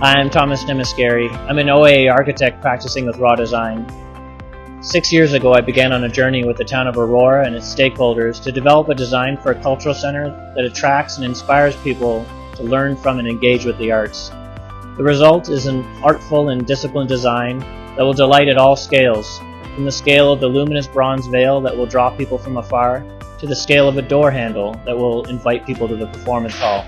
I'm Thomas Nemeskeri. I'm an OAA Architect practicing with raw design. 6 years ago, I began on a journey with the town of Aurora and its stakeholders to develop a design for a cultural center that attracts and inspires people to learn from and engage with the arts. The result is an artful and disciplined design that will delight at all scales, from the scale of the luminous bronze veil that will draw people from afar, to the scale of a door handle that will invite people to the performance hall.